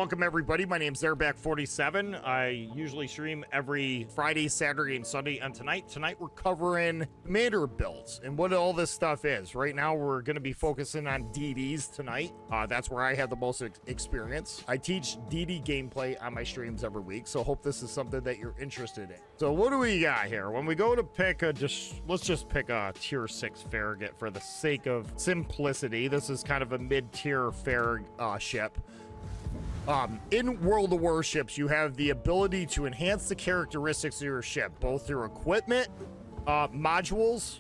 Welcome everybody, my name's Airback47. I usually stream every Friday, Saturday, and Sunday, and tonight we're covering commander builds and what all this stuff is. Right now we're going to be focusing on DDs tonight. That's where I have the most experience. I teach DD gameplay on my streams every week, so hope this is something that you're interested in. So what do we got here? When we go to pick let's just pick a tier 6 Farragut for the sake of simplicity. This is kind of a mid-tier Farragut ship. In World of Warships, you have the ability to enhance the characteristics of your ship, both through equipment, modules,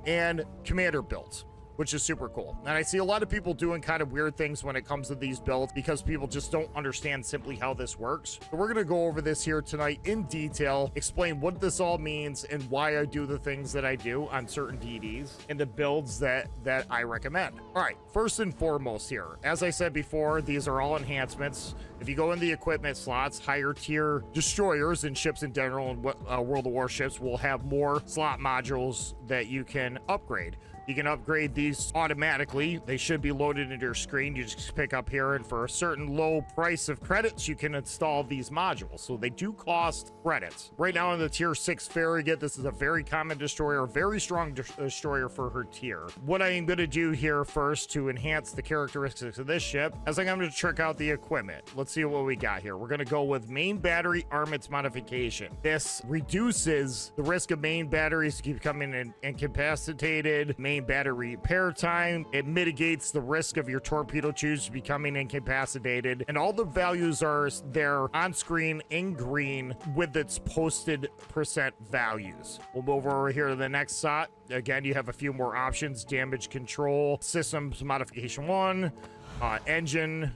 and commander builds, which is super cool. And I see a lot of people doing kind of weird things when it comes to these builds because people just don't understand simply how this works. So we're going to go over this here tonight in detail, explain what this all means and why I do the things that I do on certain DDs and the builds that I recommend. All right, first and foremost here, as I said before, these are all enhancements. If you go in the equipment slots, higher tier destroyers and ships in general and World of Warships will have more slot modules that you can upgrade. You can upgrade these automatically. They should be loaded into your screen. You just pick up here, and for a certain low price of credits, you can install these modules. So they do cost credits. Right now in the tier 6 Farragut, this is a very common destroyer, very strong destroyer for her tier. What I am going to do here first to enhance the characteristics of this ship is I'm going to check out the equipment. Let's see what we got here. We're going to go with main battery armaments modification. This reduces the risk of main batteries becoming incapacitated. Main battery repair time. It mitigates the risk of your torpedo tubes becoming incapacitated, and all the values are there on screen in green with its posted percent values. We'll move over here to the next slot. Again, you have a few more options. Damage control, systems modification 1, engine,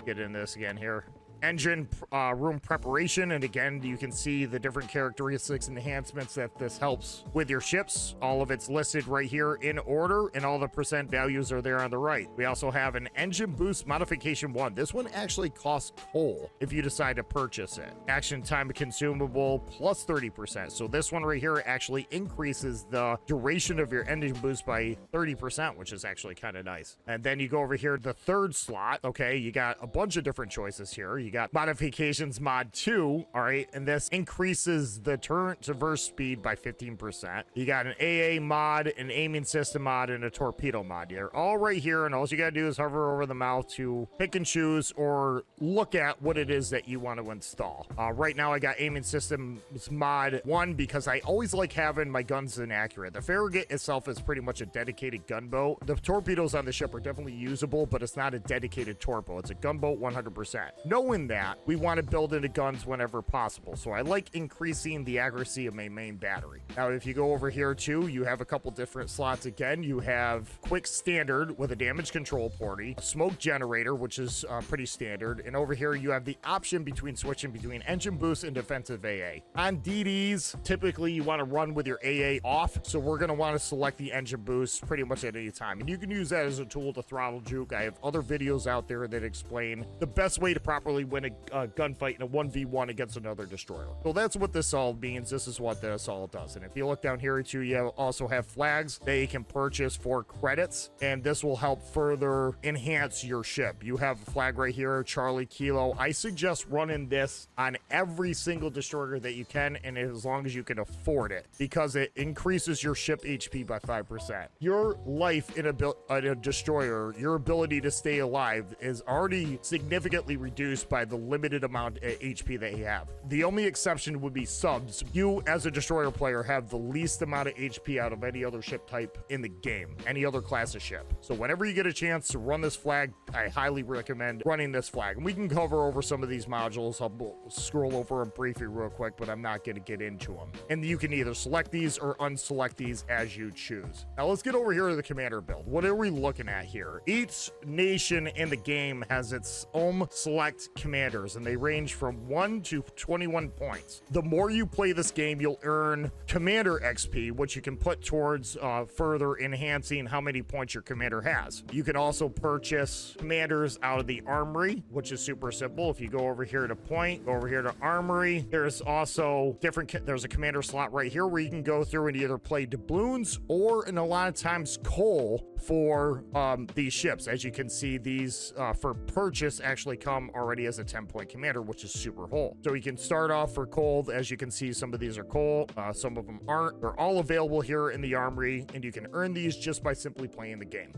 get in this again here. Engine room preparation, and again you can see the different characteristics and enhancements that this helps with your ships. All of it's listed right here in order, and all the percent values are there on the right. We also have an engine boost modification 1. This one actually costs coal if you decide to purchase it. Action time consumable plus 30%. So this one right here actually increases the duration of your engine boost by 30%, which is actually kind of nice. And then you go over here to the third slot. Okay, you got a bunch of different choices here. You got modifications mod 2, all right, and this increases the turret traverse speed by 15%. You got an AA mod, an aiming system mod, and a torpedo mod. They're all right here, and all you gotta do is hover over the mouse to pick and choose or look at what it is that you want to install. Right now I got aiming systems mod 1 because I always like having my guns inaccurate. The Farragut itself is pretty much a dedicated gunboat. The torpedoes on the ship are definitely usable, but it's not a dedicated torpedo. It's a gunboat 100%. Knowing that, we want to build into guns whenever possible, so I like increasing the accuracy of my main battery. Now if you go over here too, you have a couple different slots. Again, you have quick standard with a damage control porty, smoke generator, which is pretty standard, and over here you have the option between switching between engine boost and defensive AA. On DDs, typically you want to run with your AA off, so we're going to want to select the engine boost pretty much at any time, and you can use that as a tool to throttle juke. I have other videos out there that explain the best way to properly win a gunfight in a 1v1 against another destroyer. So that's what this all means. This is what this all does. And if you look down here too, you also have flags that you can purchase for credits, and this will help further enhance your ship. You have a flag right here, Charlie Kilo. I suggest running this on every single destroyer that you can, and as long as you can afford it, because it increases your ship HP by 5%. Your life in a destroyer, your ability to stay alive, is already significantly reduced by the limited amount of HP that you have. The only exception would be subs. You as a destroyer player have the least amount of HP out of any other ship type in the game, any other class of ship. So whenever you get a chance to run this flag, I highly recommend running this flag. And we can cover over some of these modules. I'll scroll over them briefly real quick, but I'm not going to get into them. And you can either select these or unselect these as you choose. Now let's get over here to the commander build. What are we looking at here? Each nation in the game has its own select commanders, and they range from 1 to 21 points. The more you play this game, you'll earn commander XP, which you can put towards further enhancing how many points your commander has. You can also purchase commanders out of the armory, which is super simple. If you go over here to point, go over here to to armory, there's also there's a commander slot right here where you can go through and either play doubloons or, in a lot of times, coal for these ships. As you can see, these for purchase actually come already as a 10-point commander, which is super cool. So you can start off for coal. As you can see, some of these are coal, some of them aren't. They're all available here in the armory, and you can earn these just by simply playing the game.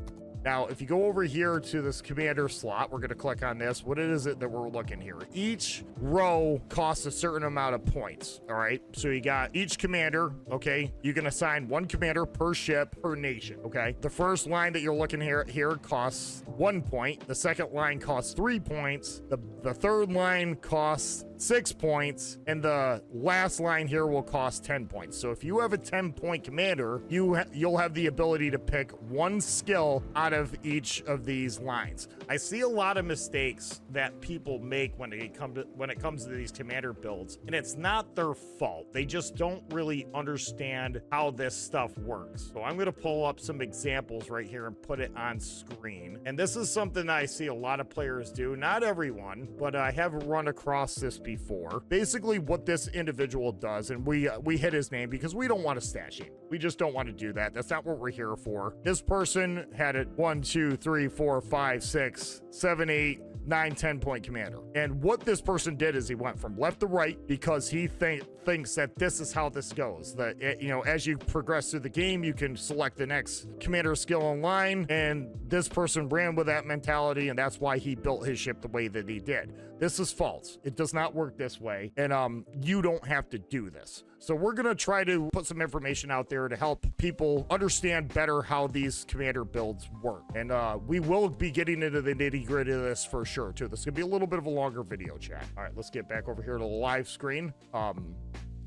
Now, if you go over here to this commander slot, we're going to click on this. What is it that we're looking here? Each row costs a certain amount of points. All right. So you got each commander. Okay. You can assign one commander per ship per nation. Okay. The first line that you're looking here costs 1 point. The second line costs 3 points. The third line costs 6 points, and the last line here will cost 10 points. So if you have a 10-point commander, you'll have the ability to pick one skill out of each of these lines. I see a lot of mistakes that people make when it comes to these commander builds, and it's not their fault. They just don't really understand how this stuff works. So I'm going to pull up some examples right here and put it on screen. And this is something I see a lot of players do. Not everyone, but I have run across this before. Basically, what this individual does, and we hit his name because we don't want to stash him. We just don't want to do that. That's not what we're here for. This person had it 1, 2, 3, 4, 5, 6, 7, 8, 9, 10-point commander. And what this person did is he went from left to right because he thinks that this is how this goes. That, as you progress through the game, you can select the next commander skill online, and this person ran with that mentality, and that's why he built his ship the way that he did. This is false. It does not work this way, and you don't have to do this. So we're going to try to put some information out there to help people understand better how these commander builds work. And we will be getting into the nitty-gritty of this for sure, too. This is going to be a little bit of a longer video chat. All right, let's get back over here to the live screen.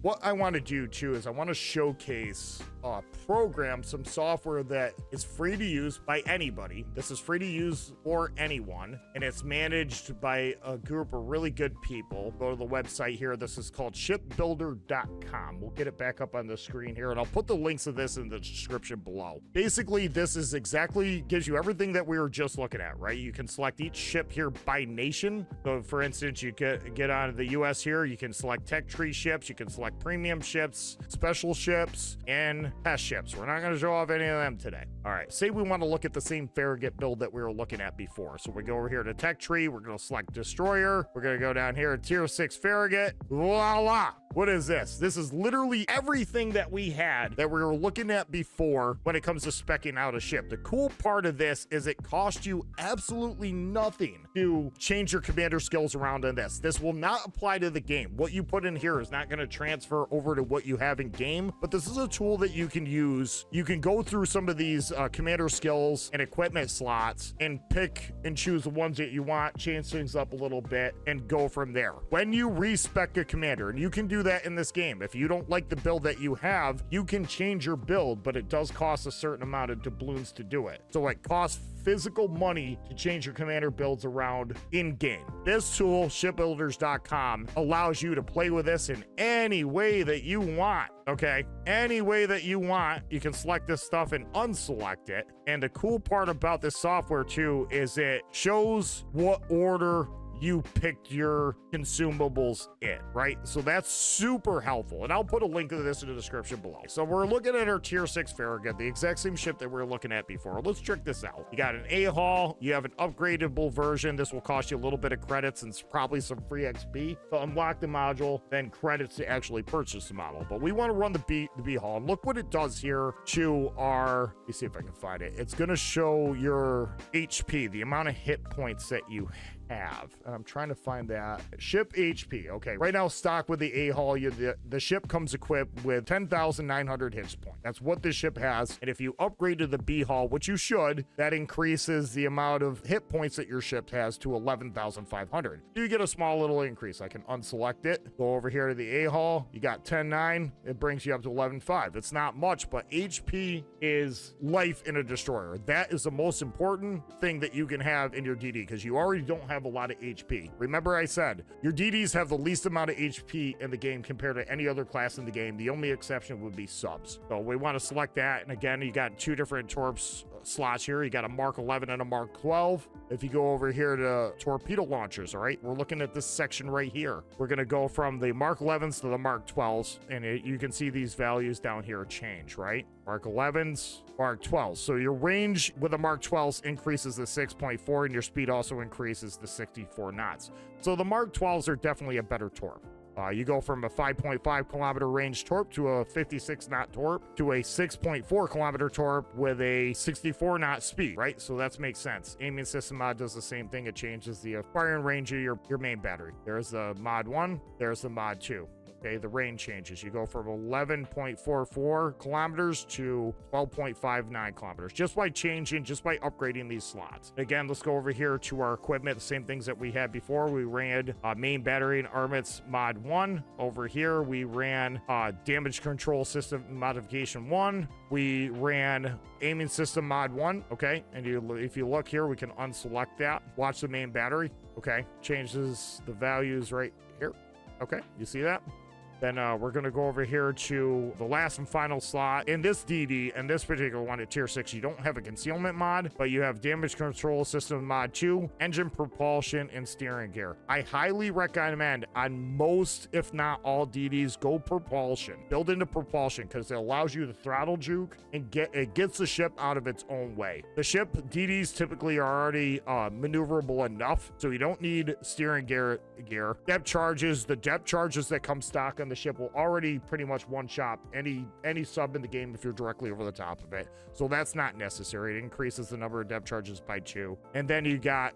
What I want to do, too, is I want to showcase program, some software that is free to use by anybody. This is free to use for anyone, and it's managed by a group of really good people. Go to the website here. This is called shipbuilder.com. We'll get it back up on the screen here, and I'll put the links of this in the description below. Basically, this is gives you everything that we were just looking at, right? You can select each ship here by nation. So, for instance, you get on the U.S. here. You can select tech tree ships. You can select premium ships, special ships, and test ships. We're not going to show off any of them today. All right, say we want to look at the same Farragut build that we were looking at before. So we go over here to tech tree. We're going to select destroyer. We're going to go down here to tier 6 Farragut. Voila! What is this? This is literally everything that we had that we were looking at before when it comes to speccing out a ship. The cool part of this is it costs you absolutely nothing to change your commander skills around in this. This will not apply to the game. What you put in here is not going to transfer over to what you have in game, but this is a tool that you can use. You can go through some of these commander skills and equipment slots and pick and choose the ones that you want, change things up a little bit, and go from there. When you respec a commander, and you can do that in this game. If you don't like the build that you have, you can change your build, but it does cost a certain amount of doubloons to do it. So it costs physical money to change your commander builds around in game. This tool, shipbuilders.com, allows you to play with this in any way that you want. Okay, any way that you want. You can select this stuff and unselect it. And the cool part about this software too is it shows what order you picked your consumables in, right? So that's super helpful. And I'll put a link to this in the description below. So we're looking at our tier 6 Farragut, the exact same ship that we were looking at before. Let's check this out. You got an A-Hull. You have an upgradable version. This will cost you a little bit of credits and probably some free XP to unlock the module, then credits to actually purchase the model. But we want to run the B-Hull. And look what it does here to our, let me see if I can find it. It's going to show your HP, the amount of hit points that you have. And I'm trying to find that. Ship HP. Okay, right now stock with the A-Hull, the ship comes equipped with 10,900 hit points. That's what this ship has. And if you upgrade to the B-Hull, which you should, that increases the amount of hit points that your ship has to 11,500. You get a small little increase. I can unselect it. Go over here to the A-Hull. You got 10,9. It brings you up to 11,500. It's not much, but HP is life in a destroyer. That is the most important thing that you can have in your DD because you already don't have a lot of HP. Remember I said your DDs have the least amount of HP in the game compared to any other class in the game. The only exception would be subs. So we want to select that. And again, you got two different torps slots here. You got a Mark 11 and a Mark 12. If you go over here to torpedo launchers, all right, we're looking at this section right here. We're going to go from the Mark 11s to the Mark 12s, and you can see these values down here change, right? Mark 11s, Mark 12s. So your range with the Mark 12s increases to 6.4, and your speed also increases to 64 knots. So the Mark 12s are definitely a better torp. You go from a 5.5 kilometer range torp to a 56 knot torp to a 6.4 kilometer torp with a 64 knot speed, right? So that makes sense. Aiming system mod does the same thing. It changes the firing range of your main battery. There's the mod 1, there's the mod 2. Okay, the range changes. You go from 11.44 kilometers to 12.59 kilometers just by upgrading these slots. Again, let's go over here to our equipment. The same things that we had before. We ran main battery and armaments mod 1. Over here, we ran damage control system modification 1. We ran aiming system mod 1. Okay, and if you look here, we can unselect that. Watch the main battery. Okay, changes the values right here. Okay, you see that? Then we're going to go over here to the last and final slot. In this DD, and this particular one at tier 6, you don't have a concealment mod, but you have damage control system mod 2, engine propulsion, and steering gear. I highly recommend on most, if not all DDs, go propulsion. Build into propulsion because it allows you to throttle juke and it gets the ship out of its own way. The ship DDs typically are already maneuverable enough, so you don't need steering gear. Depth charges, the depth charges that come stock on the ship will already pretty much one-shot any sub in the game if you're directly over the top of it. So that's not necessary. It increases the number of depth charges by 2. And then you got,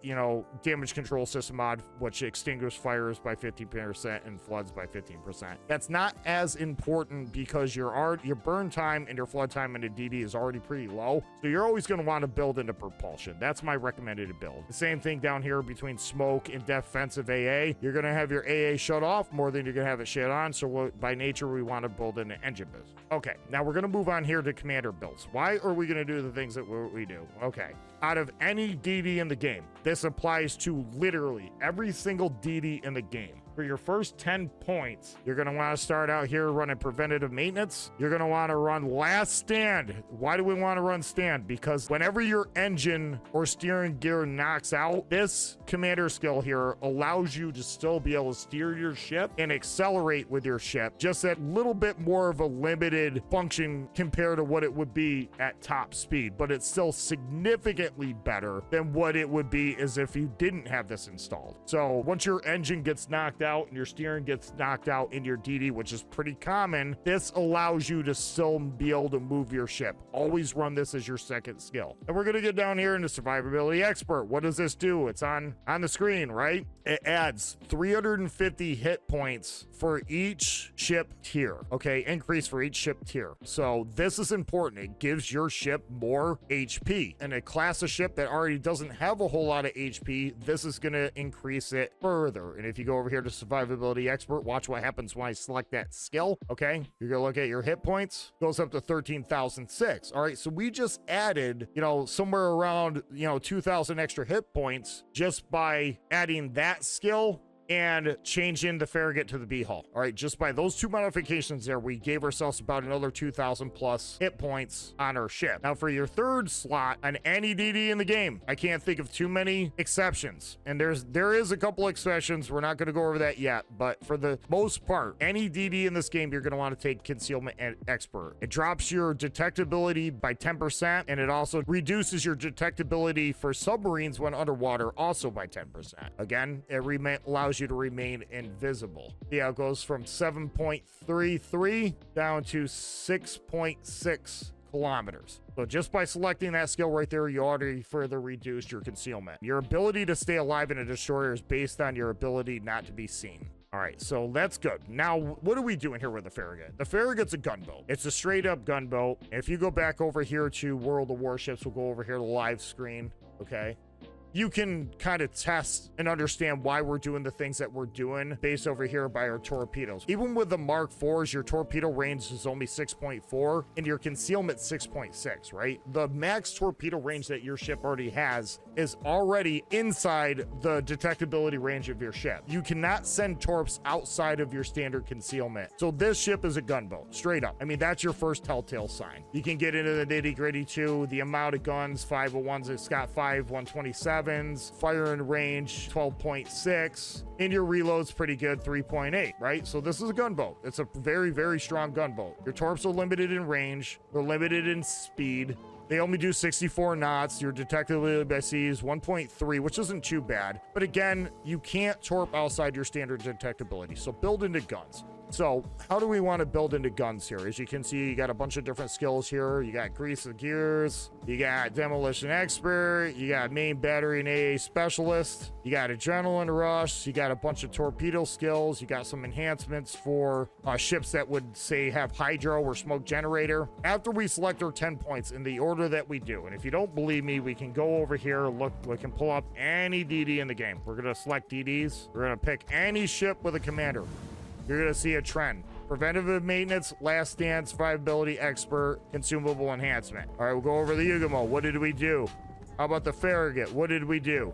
damage control system mod, which extinguishes fires by 50% and floods by 15%. That's not as important because your burn time and your flood time in a DD is already pretty low. So you're always going to want to build into propulsion. That's my recommended build. The same thing down here between smoke and defensive AA. You're going to have your AA shut off more than you're going to have it shut on. So by nature, we want to build in an engine build. Okay, now we're going to move on here to commander builds. Why are we going to do the things that we do? Okay, out of any DD in the game, this applies to literally every single DD in the game. For your first 10 points, you're going to want to start out here running preventative maintenance. You're going to want to run last stand. Why do we want to run stand? Because whenever your engine or steering gear knocks out, this commander skill here allows you to still be able to steer your ship and accelerate with your ship. Just a little bit more of a limited function compared to what it would be at top speed, but it's still significantly better than what it would be as if you didn't have this installed. So once your engine gets knocked out and your steering gets knocked out in your DD, which is pretty common, this allows you to still be able to move your ship. Always run this as your second skill. And we're going to get down here into survivability expert. What does this do? It's on the screen, right? It adds 350 hit points for each ship tier. Okay, increase for each ship tier. So this is important. It gives your ship more HP. And a class of ship that already doesn't have a whole lot of HP, this is going to increase it further. And if you go over here to survivability expert, watch what happens when I select that skill. Okay, you're gonna look at your hit points, goes up to 13,006. All right, so we just added somewhere around 2,000 extra hit points just by adding that skill and changing the Farragut to the B hull. All right, just by those two modifications there, we gave ourselves about another 2,000 plus hit points on our ship. Now for your third slot on any DD in the game, I can't think of too many exceptions. And there is a couple exceptions. We're not going to go over that yet, but for the most part, any DD in this game, you're going to want to take concealment and expert. It drops your detectability by 10%, and it also reduces your detectability for submarines when underwater also by 10%. Again, it allows you to remain invisible. Yeah, it goes from 7.33 down to 6.6 kilometers. So just by selecting that skill right there, you already further reduced your concealment. Your ability to stay alive in a destroyer is based on your ability not to be seen. All right, so that's good. Now, what are we doing here with the Farragut? The Farragut's a gunboat. It's a straight up gunboat. If you go back over here to World of Warships, we'll go over here to live screen, okay? you can kind of test and understand why we're doing the things that we're doing based over here by our torpedoes. Even with the Mark IVs, your torpedo range is only 6.4 and your concealment 6.6, right? The max torpedo range that your ship already has is already inside the detectability range of your ship. You cannot send torps outside of your standard concealment. So this ship is a gunboat, straight up. I mean, that's your first telltale sign. You can get into the nitty gritty too. The amount of guns, 501s, it's got 5 127s, firing range 12.6, and your reload's pretty good, 3.8, right? So this is a gunboat. It's a very, very strong gunboat. Your torps are limited in range. They're limited in speed. They only do 64 knots. Your detectability by sea is 1.3, which isn't too bad. But again, you can't torp outside your standard detectability. So build into guns. So how do we want to build into guns here? As you can see, you got a bunch of different skills here. You got grease the gears, you got demolition expert, you got main battery and AA specialist, you got adrenaline rush, you got a bunch of torpedo skills, you got some enhancements for ships that would say have hydro or smoke generator. After we select our 10 points in the order that we do, and if you don't believe me, we can go over here, look, we can pull up any DD in the game. We're going to select DDs. We're going to pick any ship with a commander. You're going to see a trend. Preventative maintenance, last stand, survivability expert, consumable enhancement. All right, we'll go over the Yugumo. What did we do? How about the Farragut? What did we do?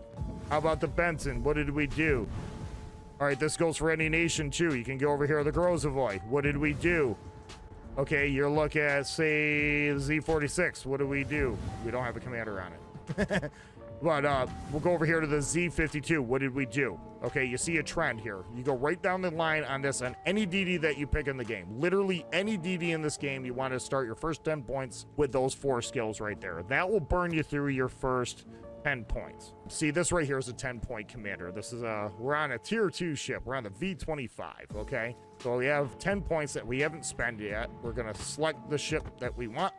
How about the Benson? What did we do? All right, this goes for any nation too. You can go over here, the Grozavoy. What did we do? Okay, you're looking at, say, the Z46. What do we do? We don't have a commander on it. But we'll go over here to the Z52. What did we do? Okay, you see a trend here. You go right down the line on this, on any DD that you pick in the game. Literally any DD in this game, you want to start your first 10 points with those 4 skills right there. That will burn you through your first 10 points. See, this right here is a 10-point commander. This is we're on a tier 2 ship. We're on the V25, okay? So we have 10 points that we haven't spent yet. We're going to select the ship that we want.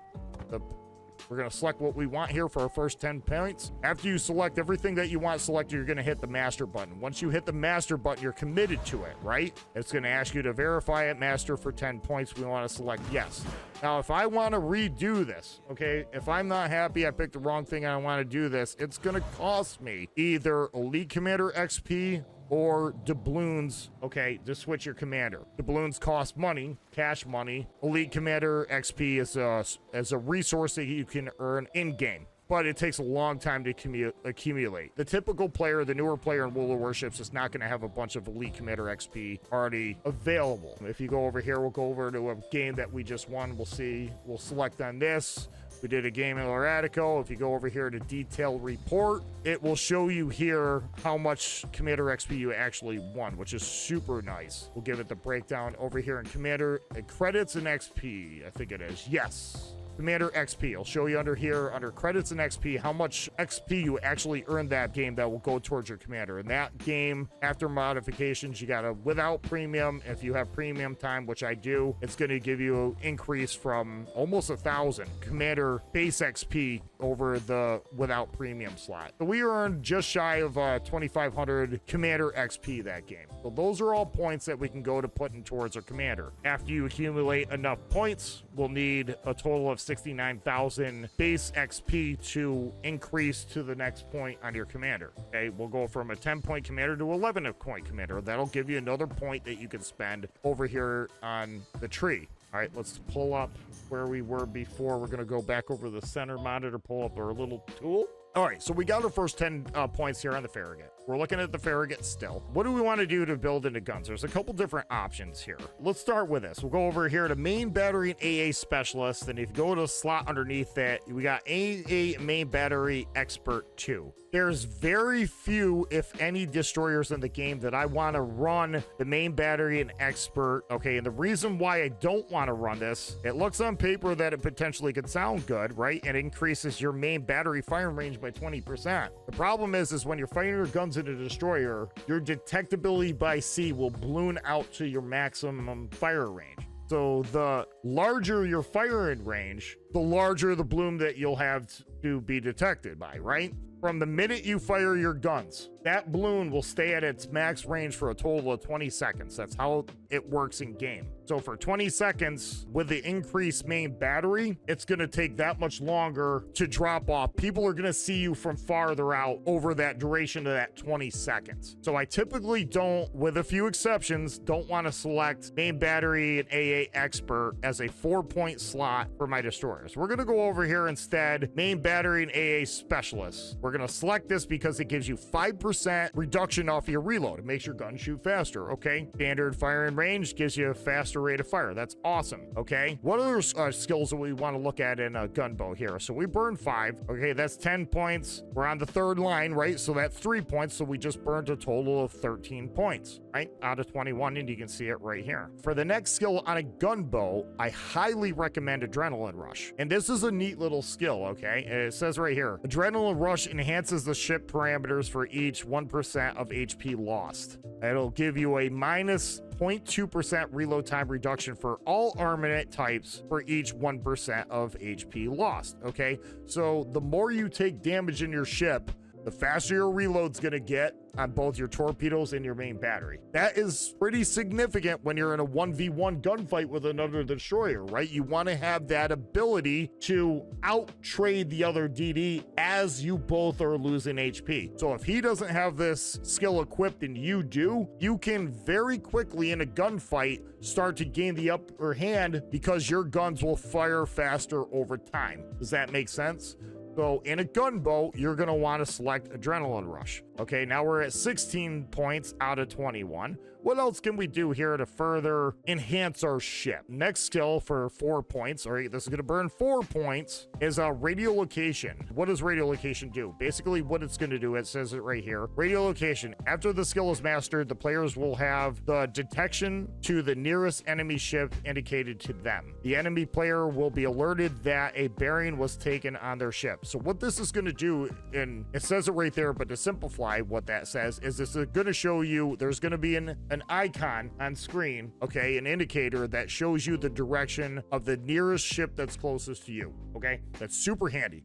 We're going to select what we want here for our first 10 points. After you select everything that you want selected, you're going to hit the master button. Once you hit the master button, you're committed to it, right? It's going to ask you to verify it, master for 10 points. We want to select yes. Now, if I want to redo this, okay, if I'm not happy, I picked the wrong thing and I want to do this, it's going to cost me either Elite Commander XP or doubloons, okay, to switch your commander. Doubloons cost money, cash money. Elite Commander XP is a resource that you can earn in-game, but it takes a long time to accumulate. The typical player, the newer player in World of Warships, is not going to have a bunch of Elite Commander XP already available. If you go over here, we'll go over to a game that we just won. We'll see, we'll select on this. We did a game in Loratico. If you go over here to detailed report, it will show you here how much Commander XP you actually won, which is super nice. We'll give it the breakdown over here in Commander credits and XP. I think it is. Yes. Commander XP. I'll show you under here, under credits and XP, how much XP you actually earned that game that will go towards your commander. In that game, after modifications, you got a without premium. If you have premium time, which I do, it's going to give you an increase from almost 1,000 commander base XP over the without premium slot. So we earned just shy of 2,500 commander XP that game. So those are all points that we can go to putting towards our commander. After you accumulate enough points, we'll need a total of 69,000 base XP to increase to the next point on your commander. Okay, we'll go from a 10-point commander to 11-point commander. That'll give you another point that you can spend over here on the tree. All right, let's pull up where we were before. We're going to go back over the center monitor, pull up our little tool. All right, so we got our first 10 points here on the Farragut. We're looking at the Farragut still. What do we want to do to build into guns? There's a couple different options here. Let's start with this. We'll go over here to main battery and AA specialist. And if you go to the slot underneath that, we got AA main battery expert 2. There's very few, if any, destroyers in the game that I want to run the main battery and expert. Okay, and the reason why I don't want to run this, it looks on paper that it potentially could sound good, right? It increases your main battery firing range by 20%. The problem is when you're firing your guns in a destroyer, your detectability by sea will balloon out to your maximum fire range. So the larger your firing range, the larger the bloom that you'll have to be detected by, right? From the minute you fire your guns, that balloon will stay at its max range for a total of 20 seconds. That's how it works in game. So for 20 seconds, with the increased main battery, it's going to take that much longer to drop off. People are going to see you from farther out over that duration of that 20 seconds. So I typically don't, with a few exceptions, don't want to select main battery and AA expert as a 4-point slot for my destroyers. We're going to go over here instead, main battery and AA specialist. We're going to select this because it gives you 5% reduction off your reload. It makes your gun shoot faster. Okay. Standard firing range gives you a faster rate of fire. That's awesome. Okay. What other skills that we want to look at in a gunbow here? So we burned 5. Okay. That's 10 points. We're on the third line, right? So that's 3 points. So we just burned a total of 13 points, right? Out of 21. And you can see it right here. For the next skill on a gunbow, I highly recommend Adrenaline Rush. And this is a neat little skill. Okay. It says right here, Adrenaline Rush enhances the ship parameters for each 1% of HP lost. It'll give you a minus 0.2% reload time reduction for all armament types for each 1% of HP lost. Okay, so the more you take damage in your ship, the faster your reload's gonna get on both your torpedoes and your main battery. That is pretty significant when you're in a 1v1 gunfight with another destroyer, right? You want to have that ability to out-trade the other DD as you both are losing HP. So if he doesn't have this skill equipped and you do, you can very quickly in a gunfight start to gain the upper hand because your guns will fire faster over time. Does that make sense? So in a gunboat, you're going to want to select Adrenaline Rush. Okay, now we're at 16 points out of 21. What else can we do here to further enhance our ship? Next skill for 4 points, all right, this is going to burn 4 points, is radiolocation. What does radiolocation do? Basically, what it's going to do, it says it right here. Radiolocation. After the skill is mastered, the players will have the detection to the nearest enemy ship indicated to them. The enemy player will be alerted that a bearing was taken on their ship. So what this is going to do, and it says it right there, but to simplify what that says, is this is going to show you, there's going to be an icon on screen, okay, an indicator that shows you the direction of the nearest ship that's closest to you, okay? That's super handy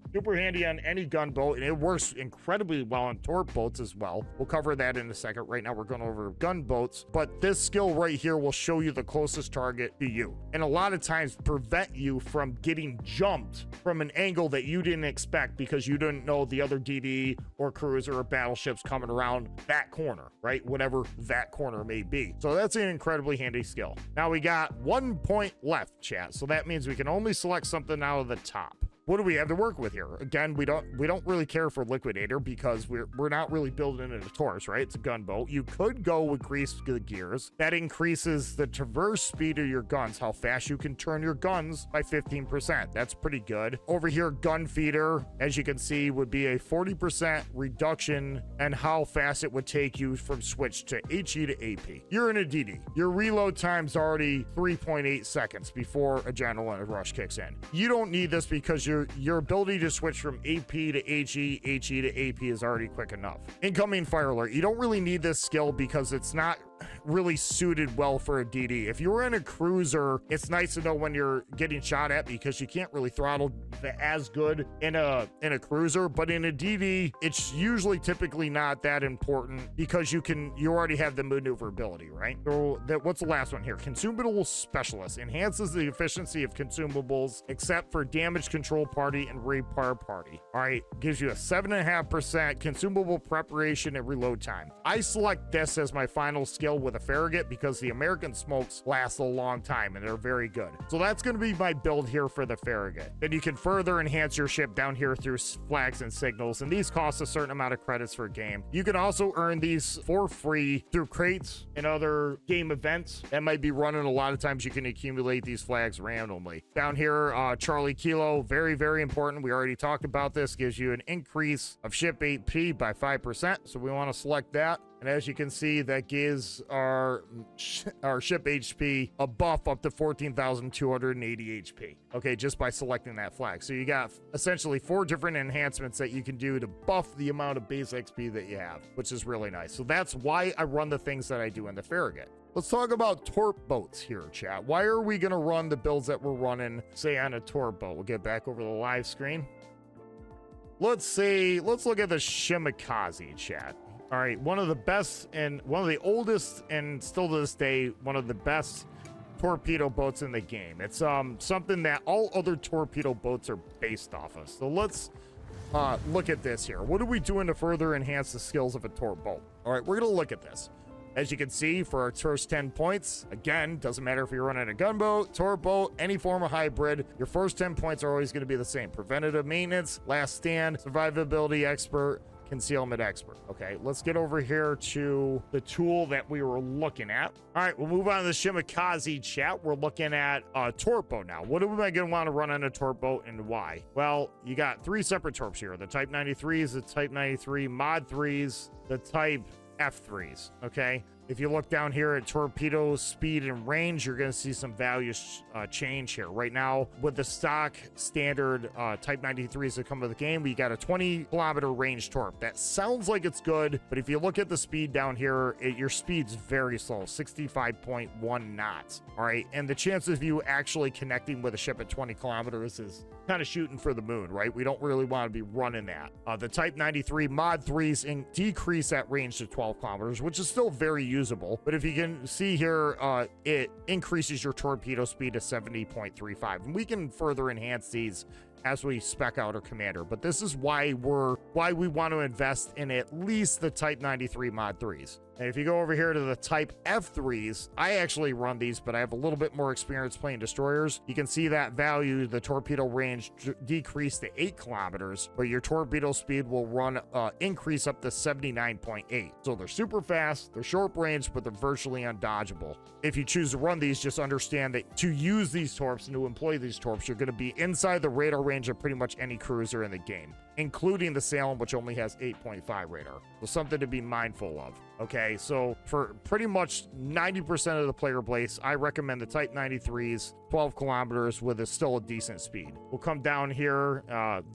on any gunboat, and it works incredibly well on torp boats as well. We'll cover that in a second. Right now we're going over gunboats, but this skill right here will show you the closest target to you, and a lot of times prevent you from getting jumped from an angle that you didn't expect because you didn't know the other DD or cruiser or battleships coming around that corner, right? Whatever that corner may be. So that's an incredibly handy skill. Now we got 1 point left, chat. So that means we can only select something out of the top. What do we have to work with here? Again, we don't really care for Liquidator because we're not really building it a Taurus, right? It's a gunboat. You could go with Grease the Gears. That increases the traverse speed of your guns, how fast you can turn your guns by 15%. That's pretty good. Over here, Gun Feeder, as you can see, would be a 40% reduction in how fast it would take you from switch to HE to AP. You're in a DD. Your reload time's already 3.8 seconds before Adrenaline Rush kicks in. You don't need this because your ability to switch from AP to HE, HE to AP is already quick enough. Incoming fire alert. You don't really need this skill because it's not really suited well for a DD. If you were in a cruiser, it's nice to know when you're getting shot at because you can't really throttle as good in a cruiser, but in a DD, it's usually typically not that important because you already have the maneuverability, right? So what's the last one here? Consumable Specialist enhances the efficiency of consumables except for damage control party and repair party. All right, gives you a 7.5% consumable preparation and reload time. I select this as my final skill with a Farragut because the American smokes last a long time and they're very good. So that's going to be my build here for the Farragut. Then you can further enhance your ship down here through flags and signals, and these cost a certain amount of credits per game. You can also earn these for free through crates and other game events that might be running. A lot of times you can accumulate these flags randomly. Down here, Charlie Kilo, very, very important. We already talked about this. Gives you an increase of ship AP by 5%. So we want to select that. And as you can see, that gives our ship HP a buff up to 14,280 HP. Okay, just by selecting that flag. So you got essentially 4 different enhancements that you can do to buff the amount of base XP that you have, which is really nice. So that's why I run the things that I do in the Farragut. Let's talk about torp boats here, chat. Why are we going to run the builds that we're running, say, on a torp boat? We'll get back over the live screen. Let's look at the Shimakaze, chat. All right, one of the best and one of the oldest and still to this day, one of the best torpedo boats in the game. It's something that all other torpedo boats are based off of. So let's look at this here. What are we doing to further enhance the skills of a torp boat? All right, we're gonna look at this. As you can see, for our first 10 points, again, doesn't matter if you're running a gunboat, torp boat, any form of hybrid, your first 10 points are always going to be the same. Preventative maintenance, last stand, survivability expert, concealment expert. Okay, let's get over here to the tool that we were looking at. All right, we'll move on to the Shimakaze chat. We're looking at a torp boat now. What am I going to want to run on a torp boat and why? Well, you got 3 separate torps here. The Type 93s, the Type 93 Mod 3s, the Type F3s. Okay, if you look down here at torpedo speed and range, you're going to see some values change here. Right now, with the stock standard Type 93s that come with the game, we got a 20-kilometer range torp. That sounds like it's good, but if you look at the speed down here, your speed's very slow, 65.1 knots. All right, and the chances of you actually connecting with a ship at 20 kilometers is kind of shooting for the moon, right? We don't really want to be running that. The Type 93 Mod 3s decrease that range to 12 kilometers, which is still very usable. But if you can see here, it increases your torpedo speed to 70.35. And we can further enhance these as we spec out our commander. But this is why we want to invest in at least the Type 93 Mod 3s. And if you go over here to the Type F3s, I actually run these, but I have a little bit more experience playing destroyers. You can see that value, the torpedo range decreased to 8 kilometers, but your torpedo speed will increase up to 79.8. So they're super fast, they're short range, but they're virtually undodgeable. If you choose to run these, just understand that to use these torps and to employ these torps, you're going to be inside the radar range of pretty much any cruiser in the game, including the Salem, which only has 8.5 radar. So something to be mindful of. Okay, so for pretty much 90% of the player base, I recommend the Type 93s, 12 kilometers with still a decent speed. We'll come down here.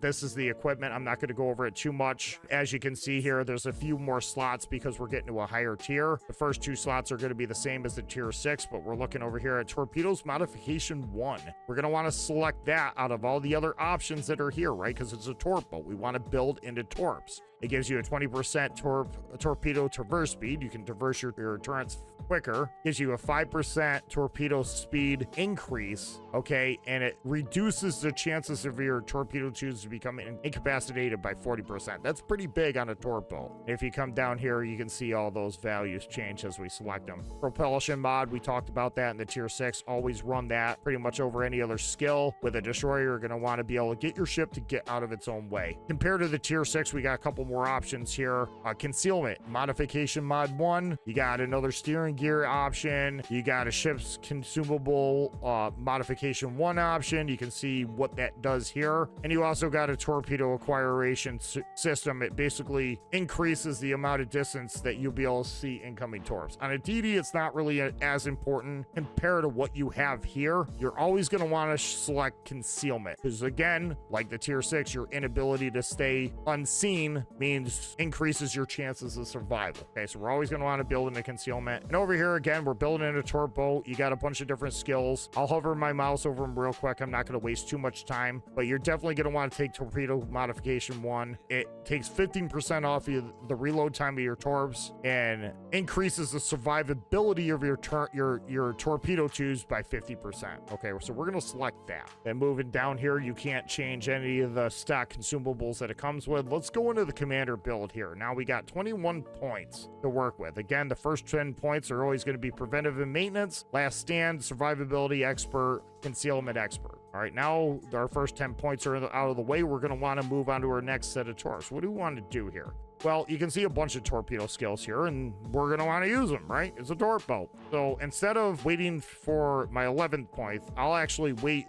This is the equipment. I'm not going to go over it too much. As you can see here, there's a few more slots because we're getting to a higher tier. The first 2 slots are going to be the same as the tier 6, but we're looking over here at torpedoes modification 1. We're going to want to select that out of all the other options that are here, right? Because it's a torp boat. We want to build into torps. It gives you a 20% torpedo traverse speed. You can traverse your turrets quicker. Gives you a 5% torpedo speed increase, okay? And it reduces the chances of your torpedo tubes to become incapacitated by 40%. That's pretty big on a torp boat. If you come down here, you can see all those values change as we select them. Propulsion mod, we talked about that in the tier 6. Always run that pretty much over any other skill. With a destroyer, you're going to want to be able to get your ship to get out of its own way. Compared to the tier 6, we got a couple more options here. Concealment modification mod 1, you got another steering gear option, you got a ship's consumable modification 1 option. You can see what that does here, and you also got a torpedo acquiration system. It basically increases the amount of distance that you'll be able to see incoming torps. On a DD, it's not really as important compared to what you have here. You're always going to want to select concealment because, again, like the tier 6, your inability to stay unseen means increases your chances of survival. Okay, so we're always going to want to build into concealment. And over here, again, we're building in a torp boat. You got a bunch of different skills. I'll hover my mouse over them real quick. I'm not going to waste too much time, but you're definitely going to want to take torpedo modification 1. It takes 15% off the reload time of your torps and increases the survivability of your torpedo tubes by 50%. Okay, so we're going to select that. Then moving down here, you can't change any of the stock consumables that it comes with. Let's go into the commander build here. Now we got 21 points to work with. Again, the first 10 points are always going to be preventive and maintenance, last stand, survivability expert, concealment expert. All right, now our first 10 points are out of the way. We're going to want to move on to our next set of torps. What do we want to do here? Well, you can see a bunch of torpedo skills here, and we're going to want to use them, right? It's a torp boat. So instead of waiting for my 11th point, I'll actually wait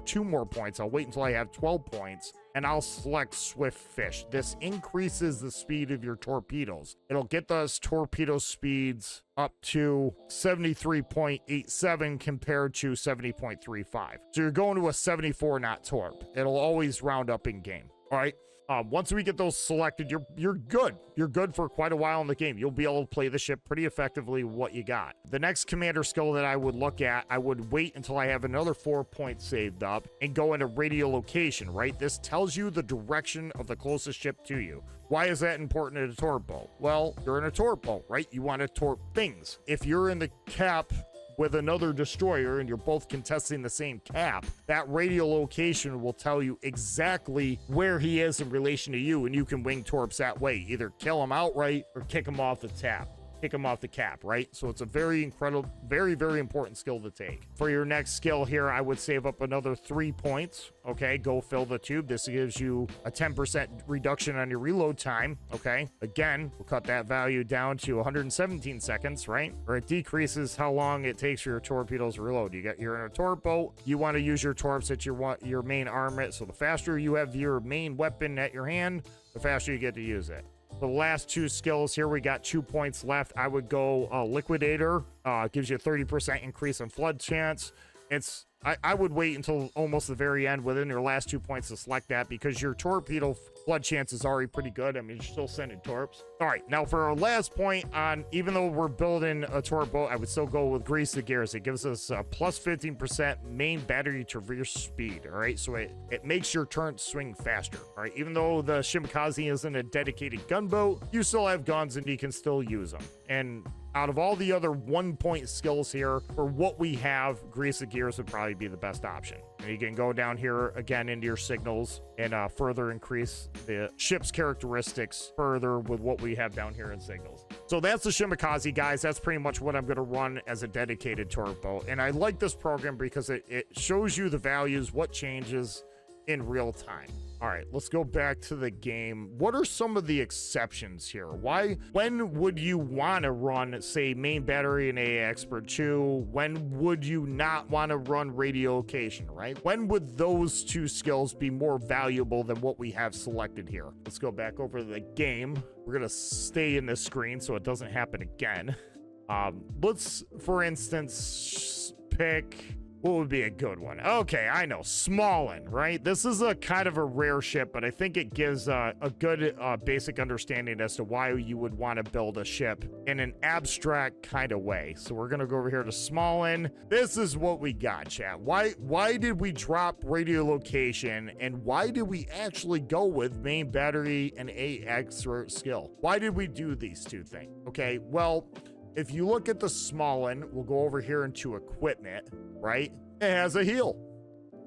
2 more points. I'll wait until I have 12 points, and I'll select Swift Fish. This increases the speed of your torpedoes. It'll get those torpedo speeds up to 73.87 compared to 70.35. So you're going to a 74 knot torp. It'll always round up in game. All right. Once we get those selected, you're good. You're good for quite a while in the game. You'll be able to play the ship pretty effectively with what you got. The next commander skill that I would look at, I would wait until I have another 4 points saved up and go into radio location, right? This tells you the direction of the closest ship to you. Why is that important in a torp boat? Well, you're in a torp boat, right? You want to torp things. If you're in the cap with another destroyer and you're both contesting the same cap, that radio location will tell you exactly where he is in relation to you, and you can wing torps that way. Either kill him outright or kick him off the tap. Kick him off the cap, right? So it's a very incredible, very, very important skill to take. For your next skill here, I would save up another 3 points. Okay, go fill the tube. This gives you a 10% reduction on your reload time. Okay, again, we'll cut that value down to 117 seconds, right? Or it decreases how long it takes for your torpedoes to reload. You're in a torp boat. You want to use your torps at your main armament. So the faster you have your main weapon at your hand, the faster you get to use it. The last 2 skills here, we got 2 points left. I would go Liquidator. Gives you a 30% increase in flood chance. I would wait until almost the very end within your last 2 points to select that, because your torpedo flood chance is already pretty good. I mean, you're still sending torps. All right, now for our last point on, even though we're building a torp boat, I would still go with Grease the Gears. It gives us a plus 15% main battery traverse speed. All right, so it makes your turn swing faster. All right, even though the Shimakaze isn't a dedicated gunboat, you still have guns and you can still use them. And out of all the other 1 point skills here, for what we have, Grease the Gears would probably be the best option. And you can go down here again into your signals and further increase the ship's characteristics further with what we have down here in signals. So that's the Shimakaze, guys. That's pretty much what I'm going to run as a dedicated torp boat. And I like this program because it shows you the values, what changes in real time. All right, let's go back to the game. What are some of the exceptions here? When would you want to run, say, main battery and AA Expert 2? When would you not want to run radio location, right? When would those 2 skills be more valuable than what we have selected here? Let's go back over to the game. We're going to stay in this screen so it doesn't happen again. Let's, for instance, pick... what would be a good one? Okay, I know, Smallin, right? This is a kind of a rare ship, but I think it gives a good basic understanding as to why you would want to build a ship in an abstract kind of way. So we're gonna go over here to Smallin. This is what we got, chat. Why did we drop radio location, and why did we actually go with main battery and AX skill? Why did we do these 2 things? Okay, well, if you look at the Smallin, we'll go over here into equipment, right? It has a heal.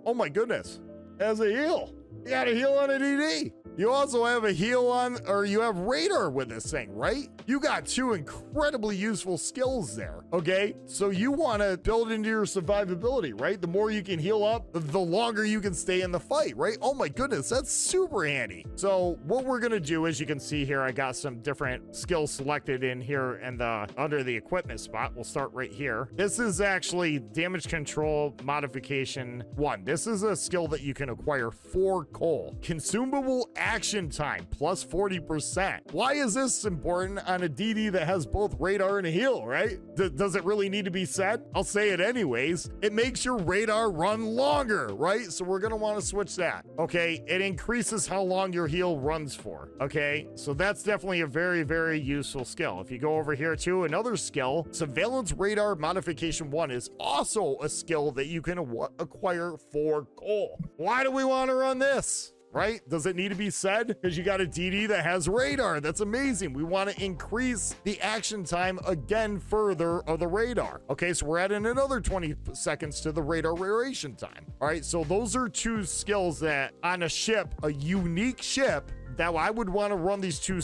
Oh my goodness. It has a heal. You got a heal on a DD. You also have a heal on, or you have radar with this thing, right? You got 2 incredibly useful skills there, okay? So you want to build into your survivability, right? The more you can heal up, the longer you can stay in the fight, right? Oh my goodness, that's super handy. So what we're going to do, as you can see here, I got some different skills selected in here and under the equipment spot. We'll start right here. This is actually damage control modification 1. This is a skill that you can acquire for coal. Consumable action time plus 40%. Why is this important on a DD that has both radar and a heal, right? Does it really need to be said? I'll say it anyways. It makes your radar run longer, right? So we're gonna want to switch that. Okay, it increases how long your heal runs for. Okay, so that's definitely a very, very useful skill. If you go over here to another skill, surveillance radar modification 1 is also a skill that you can acquire for coal. Why do we want to run this? Right? Does it need to be said? Because you got a DD that has radar. That's amazing. We want to increase the action time again further of the radar. Okay, so we're adding another 20 seconds to the radar duration time. All right, so those are 2 skills that on a ship, a unique ship, that I would want to run these 2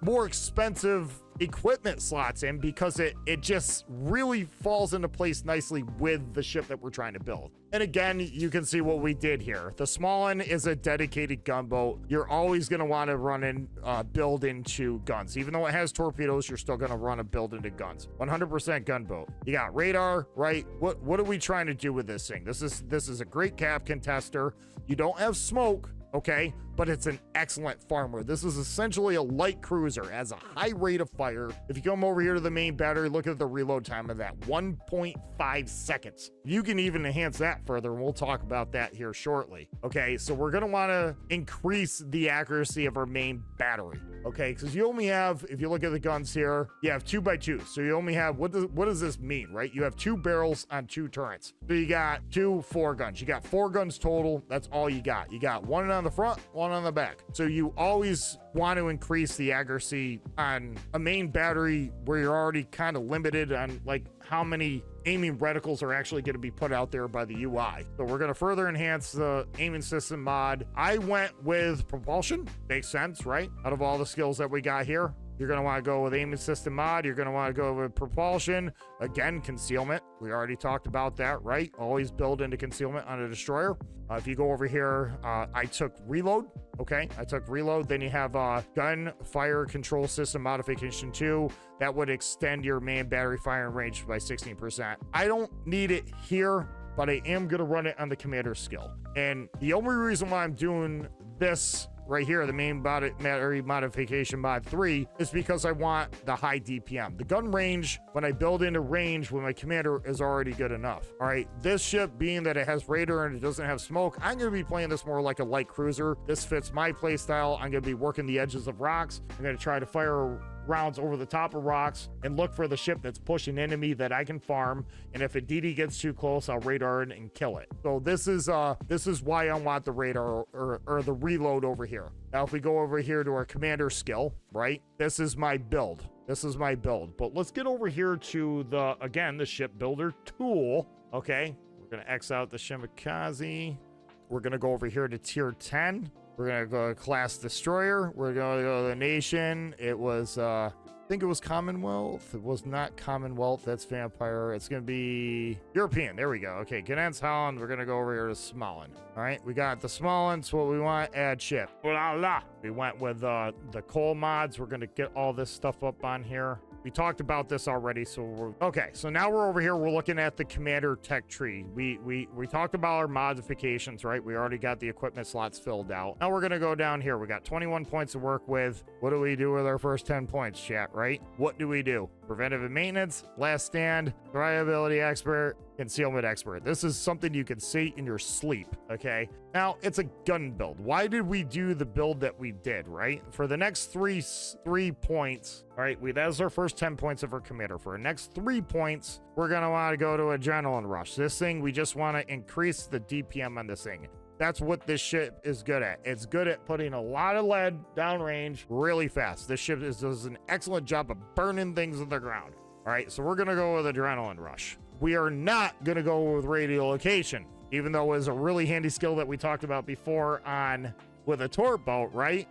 more expensive equipment slots in, because it just really falls into place nicely with the ship that we're trying to build. And again, you can see what we did here. The Smallin is a dedicated gunboat. You're always going to want to run and build into guns. Even though it has torpedoes, you're still going to run and build into guns. 100% gunboat. You got radar, right? What are we trying to do with this thing? This is a great cap contester. You don't have smoke, okay? but it's an excellent farmer. This is essentially a light cruiser, has a high rate of fire. If you come over here to the main battery, look at the reload time of that, 1.5 seconds. You can even enhance that further, and we'll talk about that here shortly. Okay, so we're gonna wanna increase the accuracy of our main battery. Okay, because you only have, if you look at the guns here, you have 2x2. So you only have, what does this mean, right? You have 2 barrels on 2 turrets. So you got 2 4 guns. You got 4 guns total. That's all you got. You got 1 on the front, 1 on the back. So you always want to increase the accuracy on a main battery where you're already kind of limited on like how many aiming reticles are actually going to be put out there by the UI. So we're going to further enhance the aiming system mod. I went with propulsion. Makes sense, right? Out of all the skills that we got here, you're going to want to go with aiming system mod. You're going to want to go with propulsion. Again, concealment. We already talked about that, right? Always build into concealment on a destroyer. If you go over here, I took reload. Okay, I took reload. Then you have gun fire control system modification 2. That would extend your main battery firing range by 16%. I don't need it here, but I am going to run it on the commander skill. And the only reason why I'm doing this right here, the main battery modification mod 3, is because I want the high DPM. The gun range, when I build into range with my commander, is already good enough. All right, this ship, being that it has radar and it doesn't have smoke, I'm going to be playing this more like a light cruiser. This fits my play style. I'm going to be working the edges of rocks. I'm going to try to fire rounds over the top of rocks and look for the ship that's pushing enemy that I can farm, and if a DD gets too close, I'll radar it and kill it. So this is why I want the radar or the reload over here. Now if we go over here to our commander skill, right, this is my build. But let's get over here to the ship builder tool. Okay, we're gonna X out the Shimakaze. We're gonna go over here to tier 10. We're going to go to class destroyer. We're going to go to the nation. It was, I think it was Commonwealth. It was not Commonwealth. That's vampire. It's going to be European. There we go. Okay, Gdansk, Holland. We're going to go over here to Smolen. All right, we got the Smolen. So what we want, add ship. Voila. We went with the coal mods. We're going to get all this stuff up on here. We talked about this already, so okay. So now we're over here. We're looking at the commander tech tree. We talked about our modifications, right? We already got the equipment slots filled out. Now we're gonna go down here. We got 21 points to work with. What do we do with our first 10 points, chat? Right? What do we do? Preventive maintenance, last stand, reliability expert, concealment expert. This is something you can see in your sleep, okay? Now, it's a gun build. Why did we do the build that we did, right? For the next three points, all right, that's our first 10 points of our commander. For our next 3 points, we're going to want to go to adrenaline rush. This thing, we just want to increase the DPM on this thing. That's what this ship is good at. It's good at putting a lot of lead downrange really fast. This ship does an excellent job of burning things in the ground. All right, so we're going to go with adrenaline rush. We are not going to go with radiolocation, even though it was a really handy skill that we talked about before with a torp boat, right?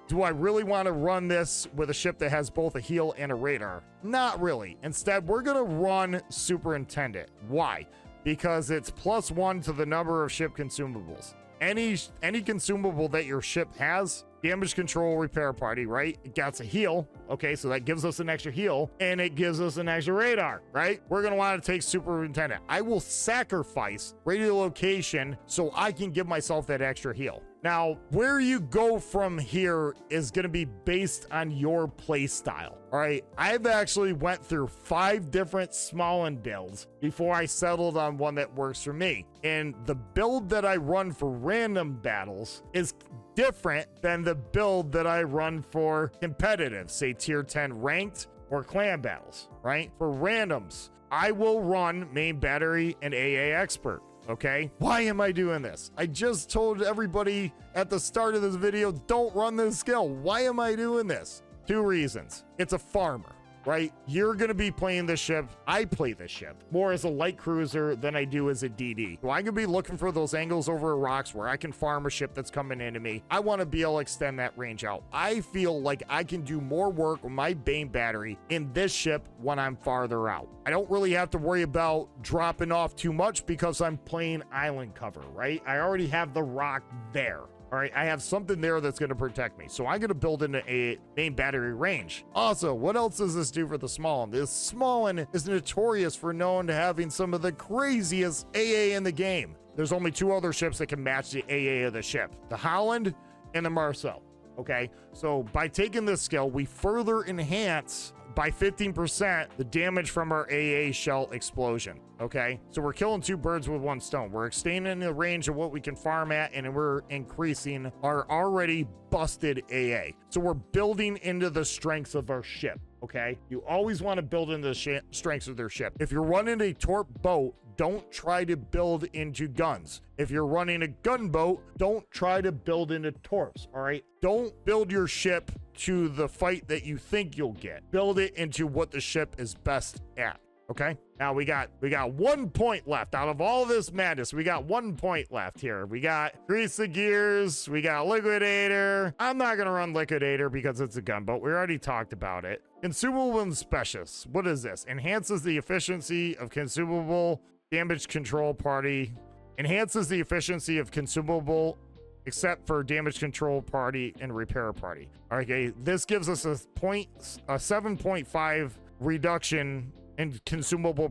Do I really want to run this with a ship that has both a heel and a radar? Not really. Instead, we're going to run superintendent. Why? Because it's +1 to the number of ship consumables. Any consumable that your ship has, damage control repair party, right? It gets a heal. Okay, so that gives us an extra heal, and it gives us an extra radar, right? We're gonna want to take superintendent. I will sacrifice radiolocation so I can give myself that extra heal. Now, where you go from here is going to be based on your play style. All right, I've actually went through 5 different Smolen builds before I settled on one that works for me. And the build that I run for random battles is different than the build that I run for competitive, say tier 10 ranked or clan battles, right? For randoms, I will run main battery and AA expert. Okay, why am I doing this? I just told everybody at the start of this video, don't run this skill. Why am I doing this? 2 reasons. It's a farmer, right? You're going to be playing this ship. I play this ship more as a light cruiser than I do as a DD. So I'm going to be looking for those angles over rocks where I can farm a ship that's coming into me. I want to be able to extend that range out. I feel like I can do more work with my Bane battery in this ship when I'm farther out. I don't really have to worry about dropping off too much because I'm playing island cover, right? I already have the rock there. All right, I have something there that's going to protect me. So I'm going to build into a main battery range. Also, what else does this do for the Smolen? This Smolen is notorious for known to having some of the craziest AA in the game. There's only 2 other ships that can match the AA of the ship. The Holland and the Marceau. Okay, so by taking this skill, we further enhance by 15% the damage from our AA shell explosion. Okay, so we're killing 2 birds with 1 stone. We're extending the range of what we can farm at, and we're increasing our already busted AA. So we're building into the strengths of our ship. Okay, you always want to build into the strengths of their ship. If you're running a torp boat, don't try to build into guns. If you're running a gunboat, don't try to build into torps. All right, don't build your ship to the fight that you think you'll get. Build it into what the ship is best at. Okay, now we got 1 point left out of all this madness. We got 1 point left here. We got grease the gears, we got liquidator. I'm not gonna run liquidator because it's a gunboat. We already talked about it. Consumable and specialist. What is this? Enhances the efficiency of consumable damage control party. Enhances the efficiency of consumable except for damage control party and repair party. Okay, this gives us a 7.5 reduction in consumable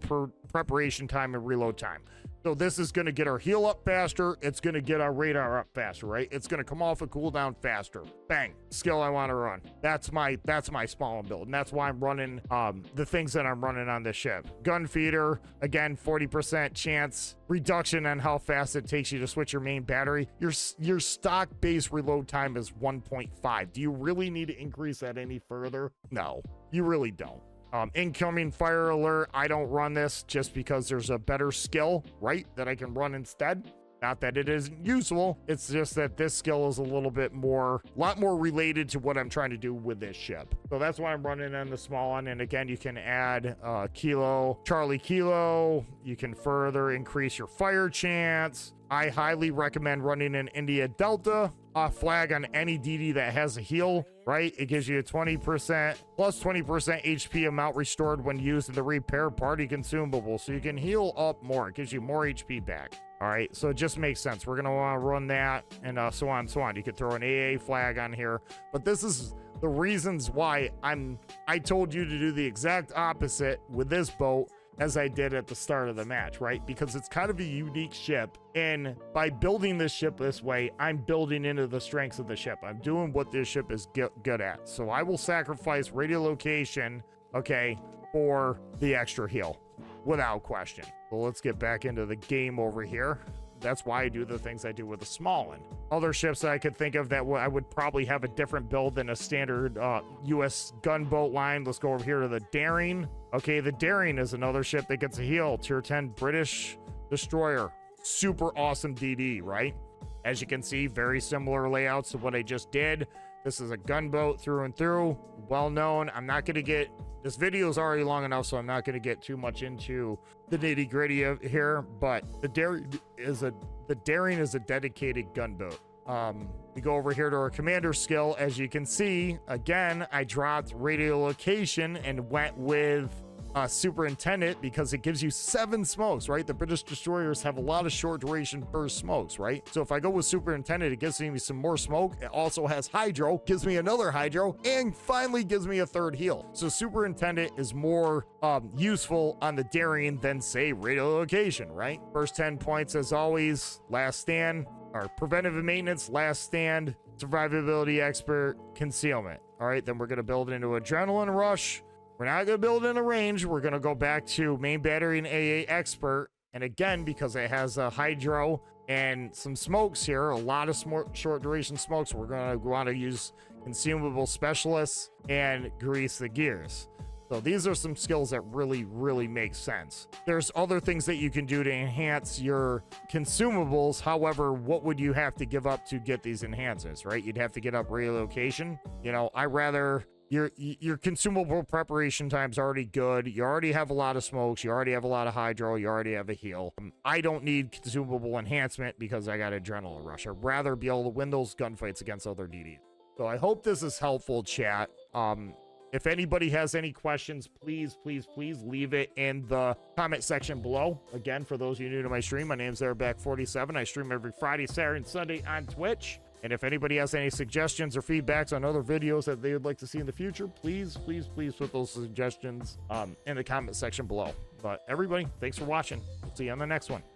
preparation time and reload time. So this is going to get our heal up faster. It's going to get our radar up faster, right? It's going to come off a cooldown faster. Bang, skill I want to run. That's my small build, and that's why I'm running the things that I'm running on this ship. Gun feeder, again, 40% chance reduction on how fast it takes you to switch your main battery. Your stock base reload time is 1.5. Do you really need to increase that any further? No, you really don't. Incoming fire alert. I don't run this just because there's a better skill, right, that I can run instead. Not that it isn't useful. It's just that this skill is a lot more related to what I'm trying to do with this ship. So that's why I'm running on the small one. And again, you can add Kilo, Charlie Kilo. You can further increase your fire chance. I highly recommend running an India Delta off flag on any DD that has a heal, right? It gives you a 20% plus 20% HP amount restored when used in the repair party consumable. So you can heal up more. It gives you more HP back. All right, so it just makes sense. We're gonna want to run that, and so on and so on. You could throw an AA flag on here, but this is the reasons why I told you to do the exact opposite with this boat as I did at the start of the match, right? Because it's kind of a unique ship, and by building this ship this way, I'm building into the strengths of the ship. I'm doing what this ship is good at. So I will sacrifice radiolocation, okay, for the extra heal, without question. Well, let's get back into the game over here. That's why I do the things I do with the small one. Other ships that I could think of that I would probably have a different build than a standard U.S. gunboat line. Let's go over here to the Daring. Okay, the Daring is another ship that gets a heal. Tier 10 British destroyer. Super awesome DD, right? As you can see, very similar layouts to what I just did. This is a gunboat through and through. Well known. I'm not going to get... This video is already long enough, so I'm not going to get too much into the nitty gritty of here, but the Daring is a dedicated gunboat. We go over here to our commander skill. As you can see, again, I dropped radiolocation and went with superintendent because it gives you 7 smokes, right? The British destroyers have a lot of short duration burst smokes, right? So if I go with superintendent, it gives me some more smoke. It also has hydro, gives me another hydro, and finally gives me a 3rd heal. So superintendent is more useful on the Daring than, say, radiolocation, right? First 10 points as always. Last stand, or preventive maintenance, last stand, survivability expert, concealment. All right, then we're gonna build into adrenaline rush. We're not going to build in a range. We're going to go back to main battery and AA expert. And again, because it has a hydro and some smokes here, a lot of short duration smokes, we're going to want to use consumable specialists and grease the gears. So these are some skills that really, really make sense. There's other things that you can do to enhance your consumables. However, what would you have to give up to get these enhancements, right? You'd have to get up relocation. You know, I rather... Your consumable preparation time's already good. You already have a lot of smokes. You already have a lot of hydro. You already have a heal. I don't need consumable enhancement because I got adrenaline rush. I'd rather be able to win those gunfights against other DDs. So I hope this is helpful, chat. If anybody has any questions, please leave it in the comment section below. Again, for those of you new to my stream, my name's Airback47. I stream every Friday, Saturday, and Sunday on Twitch. And if anybody has any suggestions or feedbacks on other videos that they would like to see in the future, please put those suggestions in the comment section below. But everybody, thanks for watching. We'll see you on the next one.